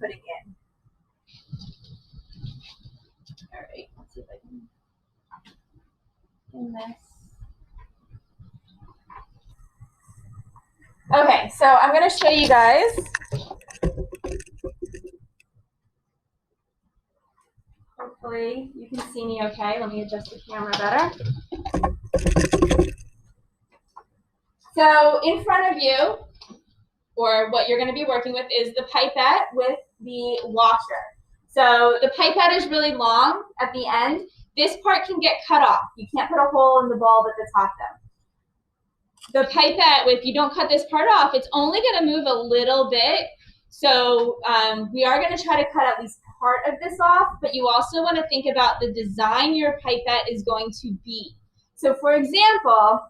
putting in. All right, let's see if I can in this. Okay, so I'm going to show you guys. Hopefully you can see me okay. Let me adjust the camera better. So in front of you, or what you're going to be working with, is the pipette with the washer. So the pipette is really long at the end. This part can get cut off. You can't put a hole in the bulb at the top though. The pipette, if you don't cut this part off, it's only going to move a little bit. So we are going to try to cut at least part of this off, but you also want to think about the design your pipette is going to be. So for example,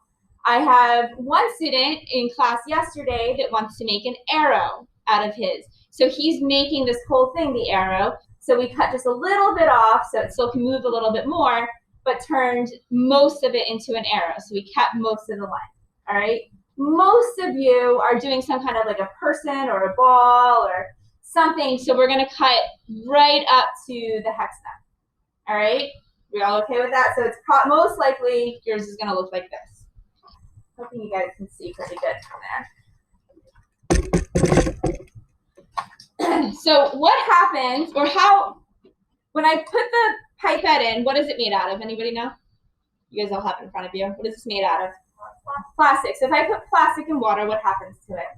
I have one student in class yesterday that wants to make an arrow out of his. So he's making this whole thing the arrow. So we cut just a little bit off so it still can move a little bit more, but turned most of it into an arrow. So we kept most of the length, all right? Most of you are doing some kind of like a person or a ball or something. So we're gonna cut right up to the hexagon, all right? We all okay with that? So it's most likely yours is gonna look like this. Hoping you guys can see pretty good from there. So what happens, or how, when I put the pipette in, what is it made out of? Anybody know? You guys all have it in front of you. What is this made out of? Plastic. So if I put plastic in water, what happens to it?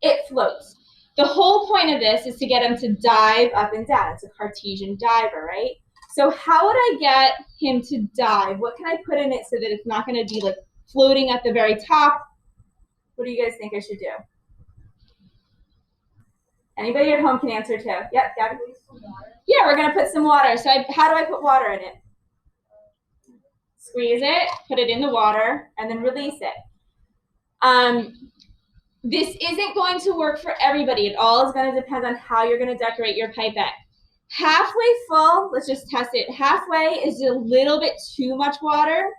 It floats. The whole point of this is to get him to dive up and down. It's a Cartesian diver, right? So how would I get him to dive? What can I put in it so that it's not going to be like floating at the very top? What do you guys think I should do? Anybody at home can answer too. Yep, Gabby. Yeah, we're going to put some water. So how do I put water in it? Squeeze it, put it in the water, and then release it. This isn't going to work for everybody. It all is going to depend on how you're going to decorate your pipette. Halfway full, let's just test it. Halfway is a little bit too much water.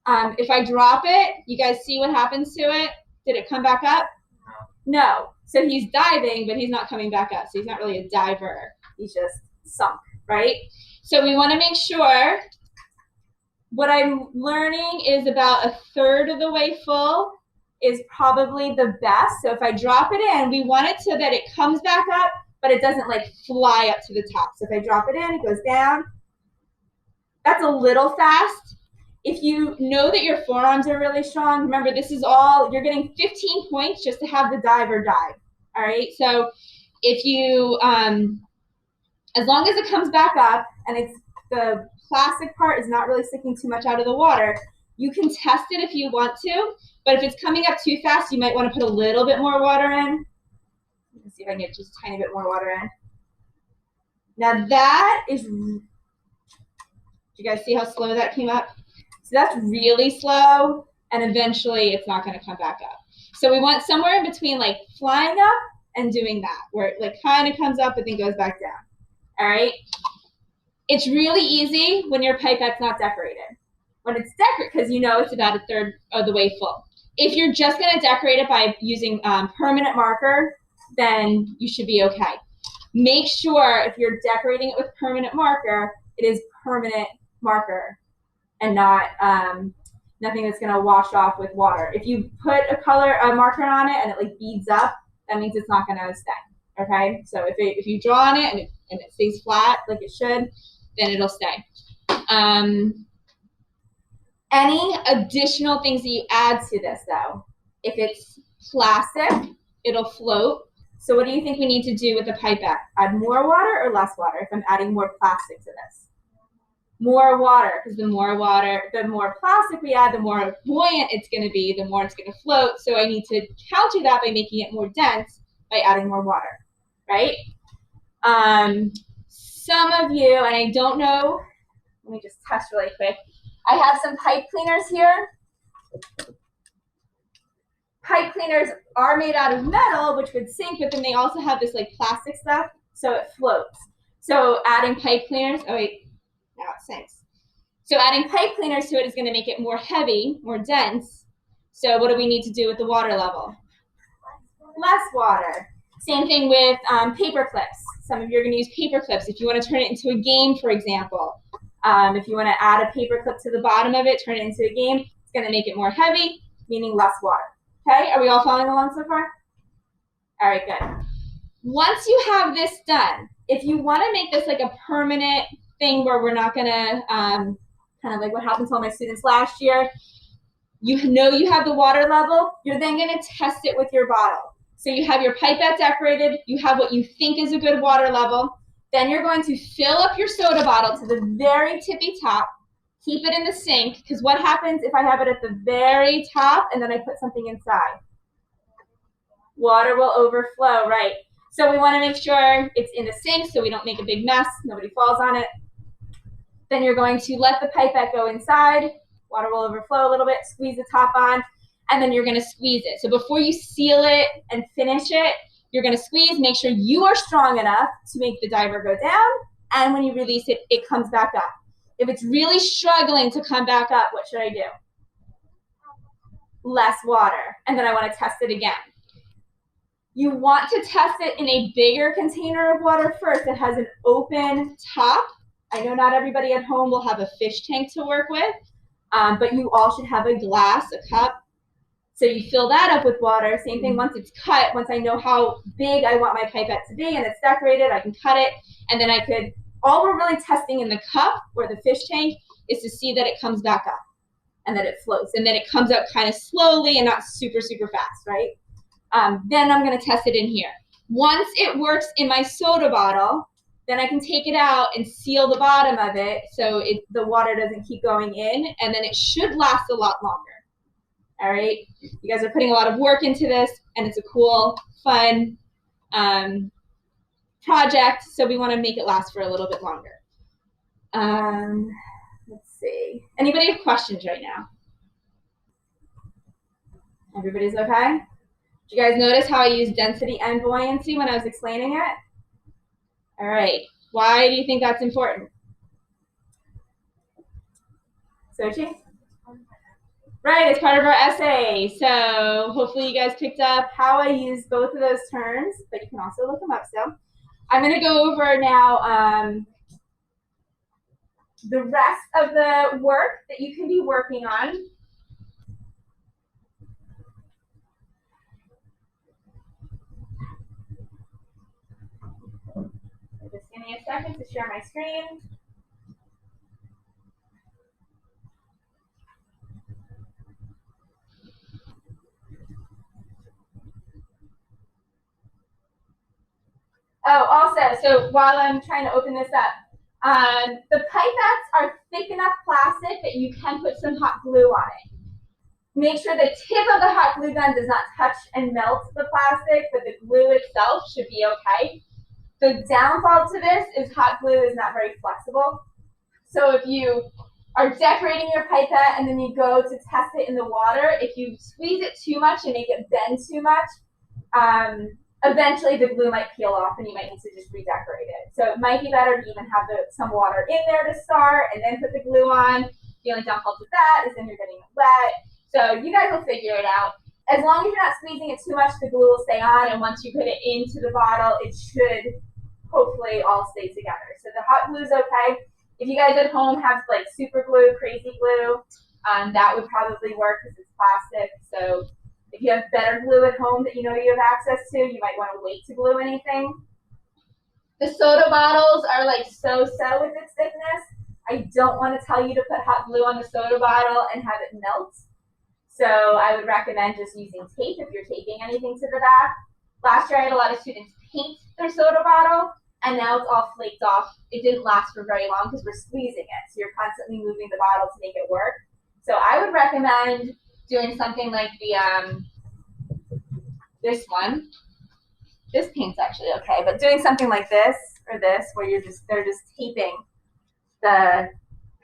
If I drop it, you guys see what happens to it? Did it come back up? No. So he's diving, but he's not coming back up. So he's not really a diver. He's just sunk, right? So we want to make sure what I'm learning is about 1/3 of the way full is probably the best. So if I drop it in, we want it so that it comes back up, but it doesn't like fly up to the top. So if I drop it in, it goes down. That's a little fast. If you know that your forearms are really strong, remember this is all, you're getting 15 points just to have the diver dive, all right? So if you, as long as it comes back up and it's the plastic part is not really sticking too much out of the water, you can test it if you want to, but if it's coming up too fast, you might want to put a little bit more water in. Let's see if I can get just a tiny bit more water in. Now that is, do you guys see how slow that came up? So that's really slow, and eventually it's not going to come back up. So we want somewhere in between like flying up and doing that, where it like kind of comes up and then goes back down. All right? It's really easy when your pipette's not decorated. When it's decorated, because you know it's about 1/3 of the way full. If you're just going to decorate it by using permanent marker, then you should be okay. Make sure if you're decorating it with permanent marker, it is permanent marker and not nothing that's going to wash off with water. If you put a marker on it and it like beads up, that means it's not going to stay. Okay, so if you draw on it and it stays flat like it should, then it'll stay. Any additional things that you add to this though, if it's plastic, it'll float. So what do you think we need to do with the pipette? Add more water or less water if I'm adding more plastic to this? More water, because the more plastic we add, the more buoyant it's going to be, the more it's going to float. So I need to counter that by making it more dense by adding more water, right? Some of you, and I don't know, let me just test really quick. I have some pipe cleaners here. Pipe cleaners are made out of metal, which would sink, but then they also have this like plastic stuff, so it floats. So adding pipe cleaners, oh wait, now it sinks. So adding pipe cleaners to it is going to make it more heavy, more dense. So what do we need to do with the water level? Less water. Same thing with paper clips. Some of you are going to use paper clips if you want to turn it into a game, for example. If you want to add a paper clip to the bottom of it, turn it into a game, it's going to make it more heavy, meaning less water. Okay, are we all following along so far? All right, good. Once you have this done, if you want to make this like a permanent thing where we're not going to, kind of like what happened to all my students last year, you know you have the water level, you're then going to test it with your bottle. So you have your pipette decorated, you have what you think is a good water level, then you're going to fill up your soda bottle to the very tippy top, keep it in the sink, because what happens if I have it at the very top and then I put something inside? Water will overflow, right? So we want to make sure it's in the sink so we don't make a big mess, nobody falls on it. Then you're going to let the pipette go inside, water will overflow a little bit, squeeze the top on, and then you're going to squeeze it. So before you seal it and finish it, you're going to squeeze, make sure you are strong enough to make the diver go down, and when you release it, it comes back up. If it's really struggling to come back up, what should I do? Less water, and then I want to test it again. You want to test it in a bigger container of water first that has an open top. I know not everybody at home will have a fish tank to work with, but you all should have a glass, a cup. So you fill that up with water. Same thing once it's cut, once I know how big I want my pipette to be and it's decorated, I can cut it. And then I could, all we're really testing in the cup or the fish tank is to see that it comes back up and that it floats and that it comes out kind of slowly and not super, super fast, right? Then I'm going to test it in here. Once it works in my soda bottle, then I can take it out and seal the bottom of it so the water doesn't keep going in, and then it should last a lot longer. All right? You guys are putting a lot of work into this, and it's a cool, fun project, so we want to make it last for a little bit longer. Let's see. Anybody have questions right now? Everybody's okay? Did you guys notice how I used density and buoyancy when I was explaining it? All right. Why do you think that's important? Sochi? Right, it's part of our essay. So hopefully you guys picked up how I use both of those terms, but you can also look them up still. I'm going to go over now the rest of the work that you can be working on. Just give me a second to share my screen. Oh, also, so while I'm trying to open this up, the pipettes are thick enough plastic that you can put some hot glue on it. Make sure the tip of the hot glue gun does not touch and melt the plastic, but the glue itself should be okay. The downfall to this is hot glue is not very flexible. So if you are decorating your pipette and then you go to test it in the water, if you squeeze it too much and make it bend too much, eventually the glue might peel off and you might need to just redecorate it. So it might be better to even have some water in there to start and then put the glue on. The only downfall to that is then you're getting it wet. So you guys will figure it out. As long as you're not squeezing it too much, the glue will stay on, and once you put it into the bottle, it should hopefully all stay together. So the hot glue is okay. If you guys at home have like super glue, crazy glue, that would probably work because it's plastic. So if you have better glue at home that you know you have access to, you might want to wait to glue anything. The soda bottles are like so-so with its thickness. I don't want to tell you to put hot glue on the soda bottle and have it melt. So I would recommend just using tape if you're taping anything to the back. Last year I had a lot of students paint their soda bottle, and now it's all flaked off. It didn't last for very long because we're squeezing it. So you're constantly moving the bottle to make it work. So I would recommend doing something like the this one. This paint's actually okay, but doing something like this or this where they're just taping the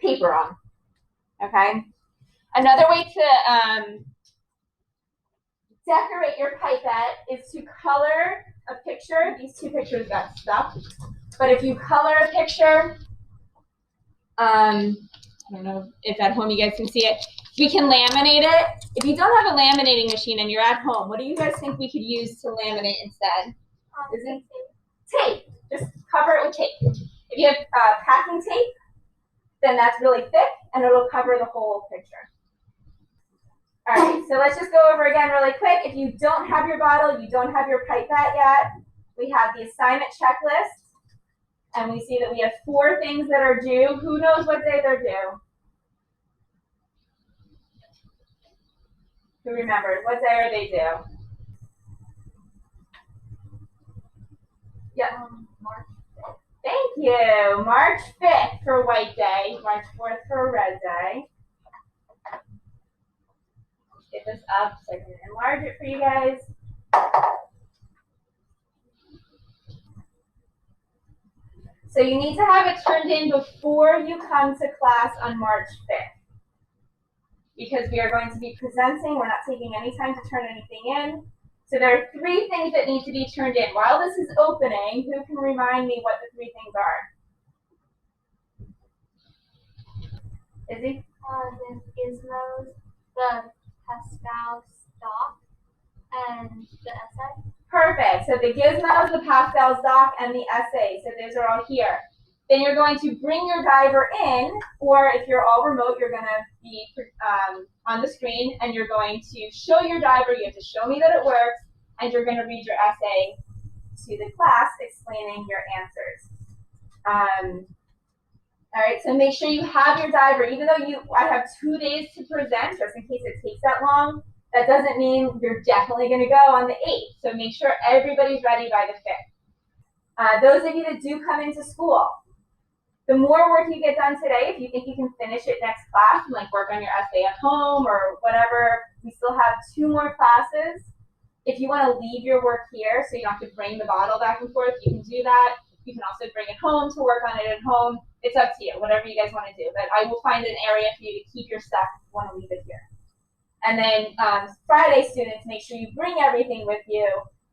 paper on. Okay. Another way to decorate your pipette is to color a picture. These two pictures got stuck, but if you color a picture, I don't know if at home you guys can see it. We can laminate it. If you don't have a laminating machine and you're at home, what do you guys think we could use to laminate instead? Is it tape? Just cover it with tape. If you have packing tape, then that's really thick and it'll cover the whole picture. All right, so let's just go over again really quick. If you don't have your bottle, you don't have your pipette yet, we have the assignment checklist, and we see that we have 4 things that are due. Who knows what day they're due? Who remembers? What day are they due? Yeah. March 5th. Thank you. March 5th for white day, March 4th for red day. Get this up so I can enlarge it for you guys. So you need to have it turned in before you come to class on March 5th. Because we are going to be presenting, we're not taking any time to turn anything in. So there are 3 things that need to be turned in. While this is opening, who can remind me what the 3 things are? Izzy? The gizmos, the Pascal stock, and the essay. Perfect. So the gizmos, the Pascal's doc, and the essay. So those are all here. Then you're going to bring your diver in, or if you're all remote, you're going to be on the screen, and you're going to show your diver. You have to show me that it works, and you're going to read your essay to the class explaining your answers. All right, so make sure you have your diver. Even though I have 2 days to present, just in case it takes that long, that doesn't mean you're definitely going to go on the 8th. So make sure everybody's ready by the 5th. Those of you that do come into school, the more work you get done today, if you think you can finish it next class and like work on your essay at home or whatever, we still have 2 more classes. If you want to leave your work here so you don't have to bring the bottle back and forth, you can do that. You can also bring it home to work on it at home. It's up to you, whatever you guys want to do. But I will find an area for you to keep your stuff if you want to leave it here. And then Friday, students, make sure you bring everything with you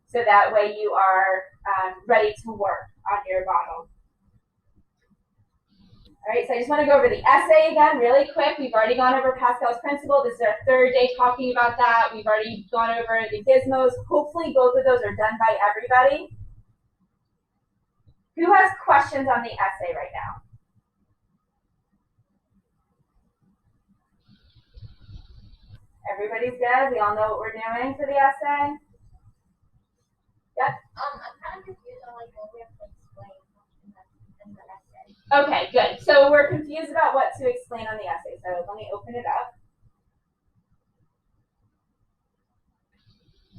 so that way you are ready to work on your bottle. All right, so I just want to go over the essay again really quick. We've already gone over Pascal's principle. This is our 3rd day talking about that. We've already gone over the gizmos. Hopefully both of those are done by everybody. Who has questions on the essay right now? Everybody's good? We all know what we're doing for the essay? Yep. I'm kind of confused on like what we have to explain in the essay. Okay, good. So we're confused about what to explain on the essay. So let me open it up.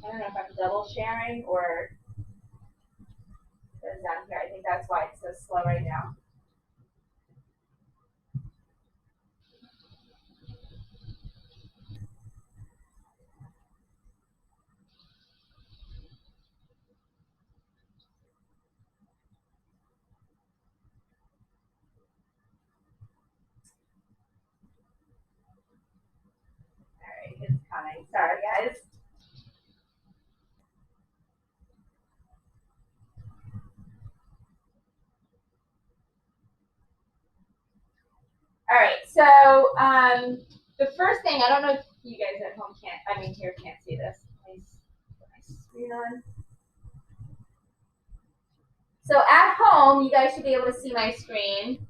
I don't know if I'm double sharing or it's down here. I think that's why it's so slow right now. All right, it's coming. Sorry, guys. All right, so the first thing, I don't know if you guys at home here can't see this. Let me put my screen on. So at home, you guys should be able to see my screen.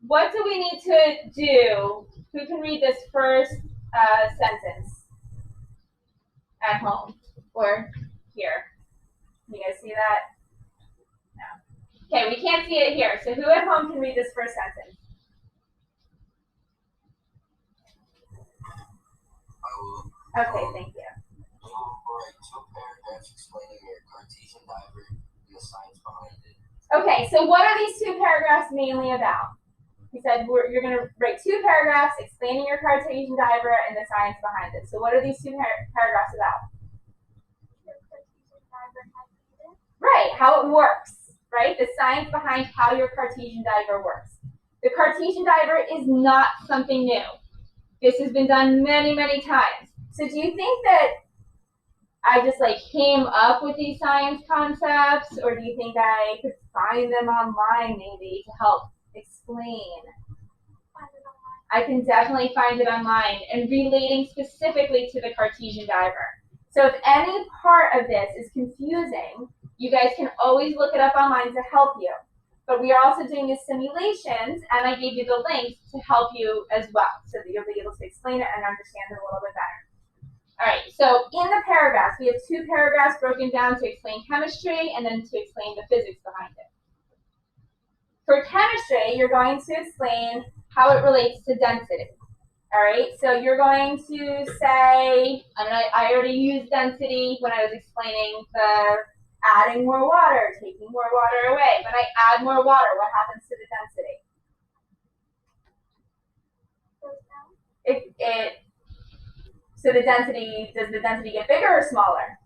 What do we need to do? Who can read this first sentence at home or here? Can you guys see that? No. Okay, we can't see it here. So who at home can read this first sentence? I will. Okay, thank you. You will write 2 paragraphs explaining your Cartesian diver and the science behind it. Okay, so what are these 2 paragraphs mainly about? He said you're going to write 2 paragraphs explaining your Cartesian diver and the science behind it. So what are these 2 paragraphs about? Right, how it works, right? The science behind how your Cartesian diver works. The Cartesian diver is not something new. This has been done many, many times. So do you think that I just like came up with these science concepts, or do you think I could find them online maybe to help explain? I can definitely find it online and relating specifically to the Cartesian diver. So if any part of this is confusing, you guys can always look it up online to help you. But we are also doing these simulations, and I gave you the links to help you as well, so that you'll be able to explain it and understand it a little bit better. All right, so in the paragraphs, we have 2 paragraphs broken down to explain chemistry and then to explain the physics behind it. For chemistry, you're going to explain how it relates to density. All right, so you're going to say, and I already used density when I was explaining the adding more water, taking more water away. When I add more water, what happens to the density? So the density, does the density get bigger or smaller?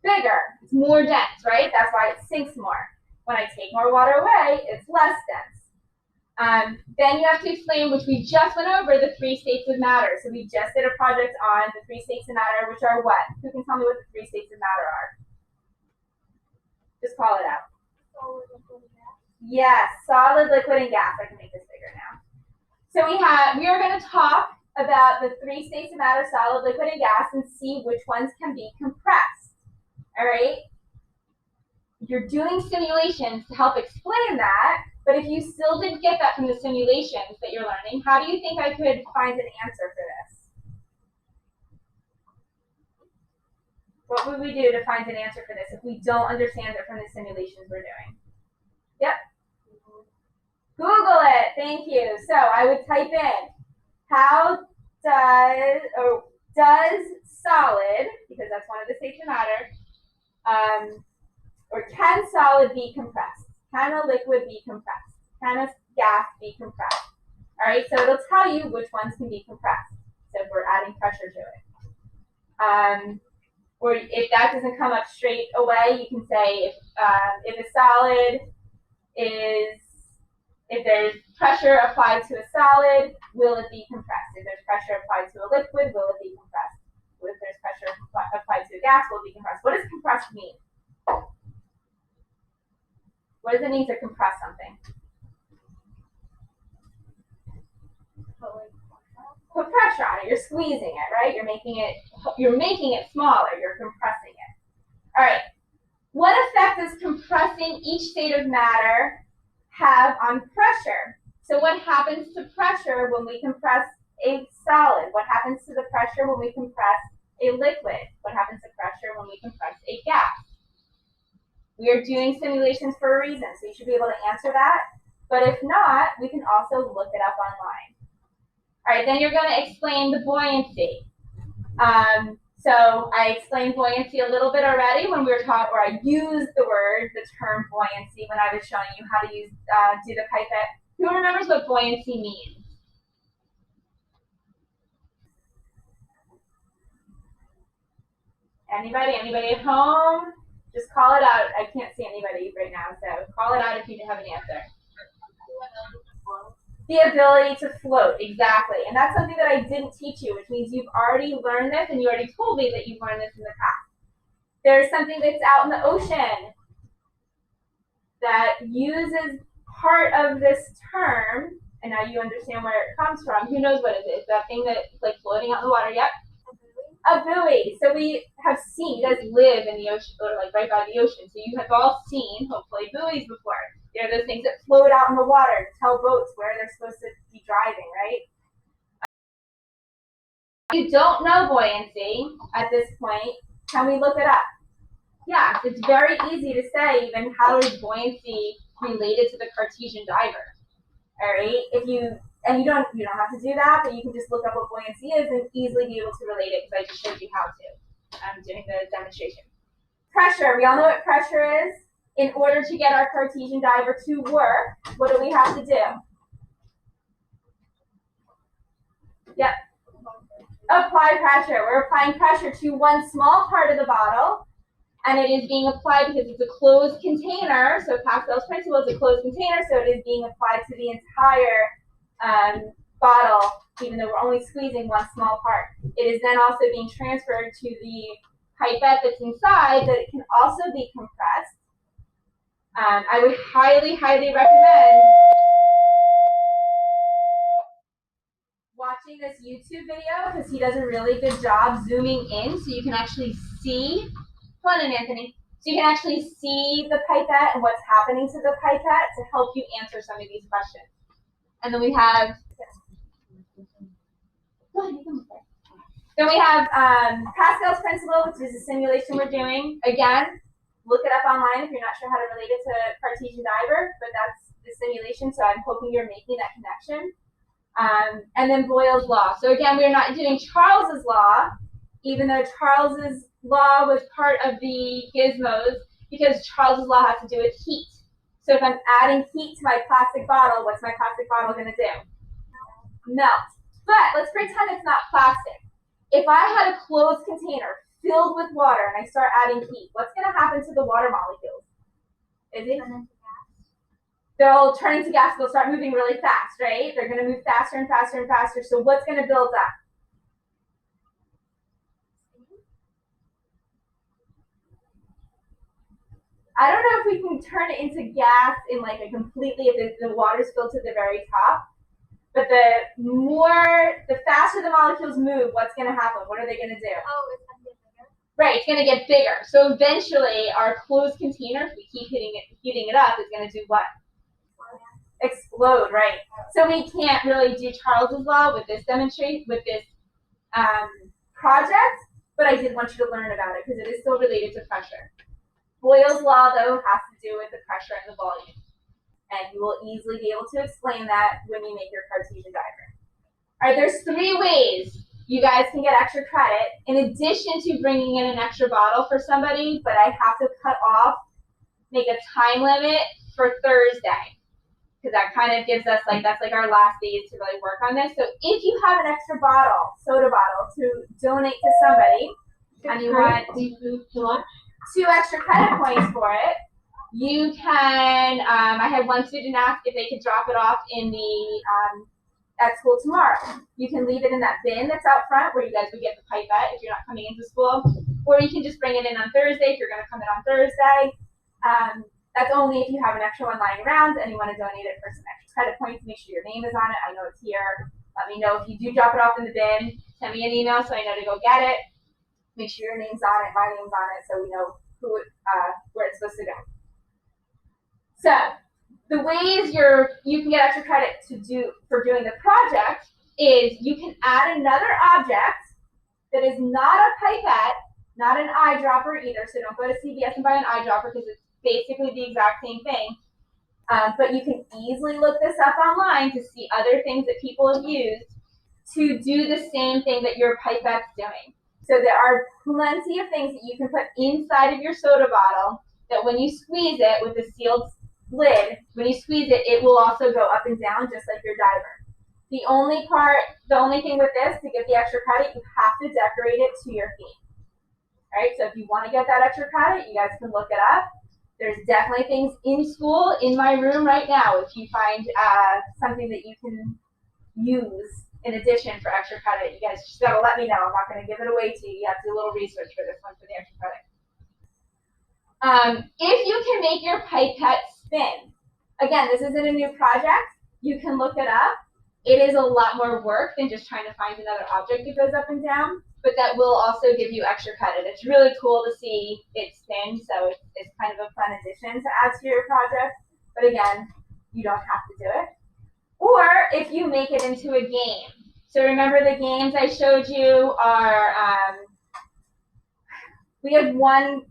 Bigger. It's more dense, right? That's why it sinks more. When I take more water away, it's less dense. Then you have to explain, which we just went over, the 3 states of matter. So we just did a project on the 3 states of matter, which are what? Who can tell me what the 3 states of matter are? Just call it out. Solid, liquid, and gas. Yes, solid, liquid, and gas. I can make this bigger now. So we are going to talk about the 3 states of matter, solid, liquid, and gas, and see which ones can be compressed. All right? You're doing simulations to help explain that, but if you still didn't get that from the simulations that you're learning, how do you think I could find an answer for this? What would we do to find an answer for this if we don't understand it from the simulations we're doing? Yep. Google it. Thank you. So I would type in, how does solid, because that's one of the states of matter, or can solid be compressed? Can a liquid be compressed? Can a gas be compressed? All right, so it'll tell you which ones can be compressed. So if we're adding pressure to it. Or if that doesn't come up straight away, you can say if a solid is, if there's pressure applied to a solid, will it be compressed? If there's pressure applied to a liquid, will it be compressed? If there's pressure applied to a gas, will it be compressed? What does compressed mean? What does it mean to compress something? Put pressure on it. You're squeezing it, right? You're making it smaller. You're compressing it. All right. What effect does compressing each state of matter have on pressure? So what happens to pressure when we compress a solid? What happens to the pressure when we compress a liquid? What happens to pressure when we compress a gas? We are doing simulations for a reason, so you should be able to answer that. But if not, we can also look it up online. All right, then you're going to explain the buoyancy. So I explained buoyancy a little bit already when we were taught, or I used the term buoyancy when I was showing you how to use do the pipette. Who remembers what buoyancy means? Anybody? Anybody at home? Just call it out. I can't see anybody right now, so call it out if you have an answer. The ability to float, exactly. And that's something that I didn't teach you, which means you've already learned this and you already told me that you've learned this in the past. There's something that's out in the ocean that uses part of this term, and now you understand where it comes from. Who knows what it is? That thing that's like floating out in the water, yep. A buoy. So we have seen, you guys live in the ocean, or like right by the ocean, so you have all seen, hopefully, buoys before. They're those things that float out in the water to tell boats where they're supposed to be driving, right? If you don't know buoyancy at this point, can we look it up? Yes, it's very easy to say even how is buoyancy related to the Cartesian diver. All right, you don't have to do that, but you can just look up what buoyancy is and easily be able to relate it because I just showed you how to. I'm doing the demonstration. Pressure, we all know what pressure is. In order to get our Cartesian diver to work, what do we have to do? Yep. Apply pressure. We're applying pressure to one small part of the bottle, and it is being applied because it's a closed container. So Pascal's principle is a closed container, so it is being applied to the entire bottle, even though we're only squeezing one small part. It is then also being transferred to the pipette that's inside, that it can also be compressed. I would highly, highly recommend watching this YouTube video because he does a really good job zooming in so you can actually see. Come on in, Anthony. So you can actually see the pipette and what's happening to the pipette to help you answer some of these questions. And then we have, Pascal's principle, which is a simulation we're doing. Again, look it up online if you're not sure how to relate it to Cartesian Diver, but that's the simulation, so I'm hoping you're making that connection. And then Boyle's law. So again, we're not doing Charles's law, even though Charles's law was part of the gizmos, because Charles's law has to do with heat. So if I'm adding heat to my plastic bottle, what's my plastic bottle going to do? Melt. But let's pretend it's not plastic. If I had a closed container filled with water and I start adding heat, what's going to happen to the water molecules? They'll turn into gas. They'll start moving really fast, right? They're going to move faster and faster and faster. So what's going to build up? I don't know if we can turn it into gas in like a completely, if the water's filled to the very top. But the faster the molecules move, what's going to happen? What are they going to do? Oh, it's going to get bigger. Right, it's going to get bigger. So eventually, our closed container, if we keep heating it up, is going to do what? Explode, right? So we can't really do Charles's law with this project, but I did want you to learn about it because it is still related to pressure. Boyle's law, though, has to do with the pressure and the volume. And you will easily be able to explain that when you make your Cartesian diagram. All right, there's 3 ways you guys can get extra credit in addition to bringing in an extra bottle for somebody, but I have to make a time limit for Thursday because that kind of gives us that's like our last days to really work on this. So if you have an extra bottle, soda bottle, to donate to somebody, and you want 2 extra credit points for it, you can, I had one student ask if they could drop it off in at school tomorrow. You can leave it in that bin that's out front where you guys would get the pipette if you're not coming into school, or you can just bring it in on Thursday if you're going to come in on Thursday. That's only if you have an extra one lying around and you want to donate it for some extra credit points. Make sure your name is on it. I know it's here. Let me know if you do drop it off in the bin. Send me an email so I know to go get it. Make sure your name's on it, my name's on it, so we know where it's supposed to go. So the ways you can get extra credit for doing the project is you can add another object that is not a pipette, not an eyedropper either. So don't go to CVS and buy an eyedropper because it's basically the exact same thing. But you can easily look this up online to see other things that people have used to do the same thing that your pipette's doing. So there are plenty of things that you can put inside of your soda bottle that when you squeeze it with a sealed lid, when you squeeze it, it will also go up and down just like your diver. The only thing with this, to get the extra credit, you have to decorate it to your theme. All right, so if you want to get that extra credit, you guys can look it up. There's definitely things in school, in my room right now, if you find something that you can use in addition for extra credit. You guys just gotta let me know. I'm not gonna give it away to you. You have to do a little research for this one for the extra credit. If you can make your pipette spin, again, this isn't a new project. You can look it up. It is a lot more work than just trying to find another object that goes up and down, but that will also give you extra credit. It's really cool to see it spin, so it's kind of a fun addition to add to your project. But again, you don't have to do it. Or if you make it into a game. So remember the games I showed you are, we have one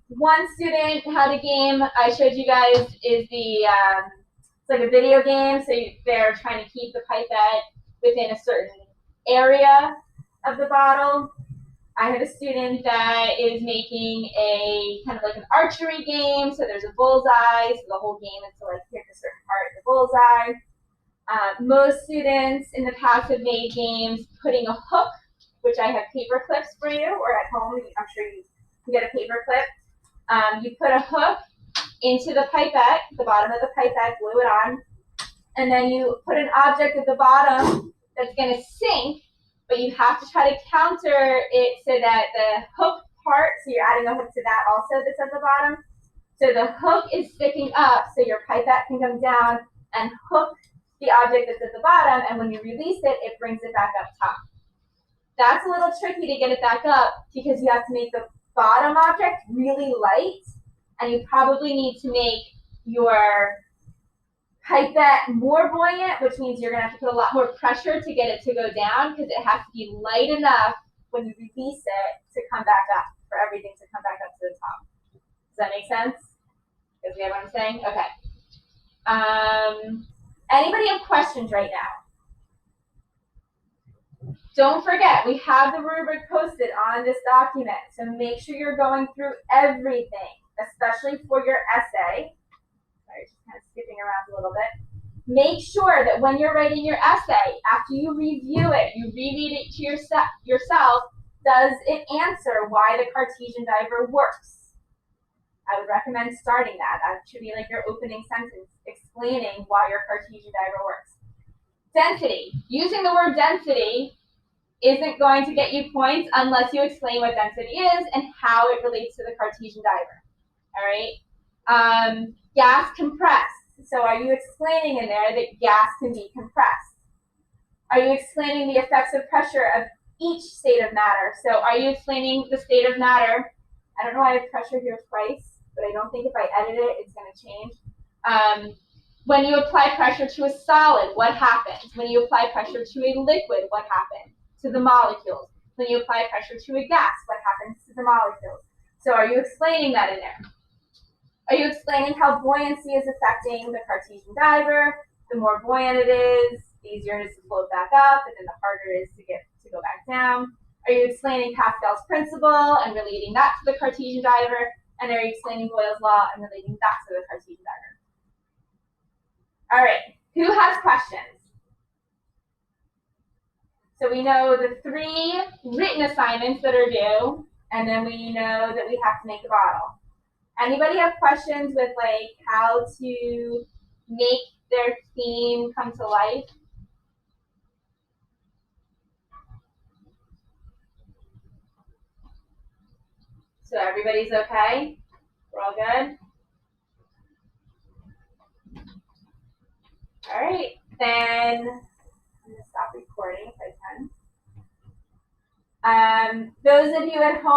student had a game I showed you guys is it's like a video game. So they're trying to keep the pipette within a certain area of the bottle. I have a student that is making a kind of like an archery game. So there's a bullseye. So the whole game is to like pick a certain part of the bullseye. Most students in the past have made games putting a hook, which I have paper clips for you, or at home, I'm sure you can get a paper clip. You put a hook into the pipette, the bottom of the pipette, glue it on, and then you put an object at the bottom that's going to sink, but you have to try to counter it so that the hook part, so you're adding a hook to that also that's at the bottom, so the hook is sticking up so your pipette can come down and hook the object that's at the bottom, and when you release it, it brings it back up top. That's a little tricky to get it back up because you have to make the bottom object really light, and you probably need to make your pipette more buoyant, which means you're going to have to put a lot more pressure to get it to go down because it has to be light enough when you release it to come back up, for everything to come back up to the top. Does that make sense? Does you get what I'm saying? Okay. Anybody have questions right now? Don't forget, we have the rubric posted on this document, so make sure you're going through everything, especially for your essay. Sorry, just kind of skipping around a little bit. Make sure that when you're writing your essay, after you review it, you reread it to yourself, does it answer why the Cartesian diver works? I would recommend starting that. That should be like your opening sentence, explaining why your Cartesian diver works. Density. Using the word density isn't going to get you points unless you explain what density is and how it relates to the Cartesian diver. All right? Gas compressed. So are you explaining in there that gas can be compressed? Are you explaining the effects of pressure of each state of matter? So are you explaining the state of matter? I don't know why I have pressure here twice, but I don't think if I edit it, it's going to change. When you apply pressure to a solid, what happens? When you apply pressure to a liquid, what happens to the molecules? When you apply pressure to a gas, what happens to the molecules? So are you explaining that in there? Are you explaining how buoyancy is affecting the Cartesian diver? The more buoyant it is, the easier it is to float back up, and then the harder it is to go back down. Are you explaining Pascal's principle and relating that to the Cartesian diver? And are you explaining Boyle's law and relating that to the Cartesian diver? All right, who has questions? So we know the 3 written assignments that are due, and then we know that we have to make a bottle. Anybody have questions with like how to make their theme come to life? So everybody's okay? We're all good? All right, then I'm gonna stop recording if I can. Those of you at home,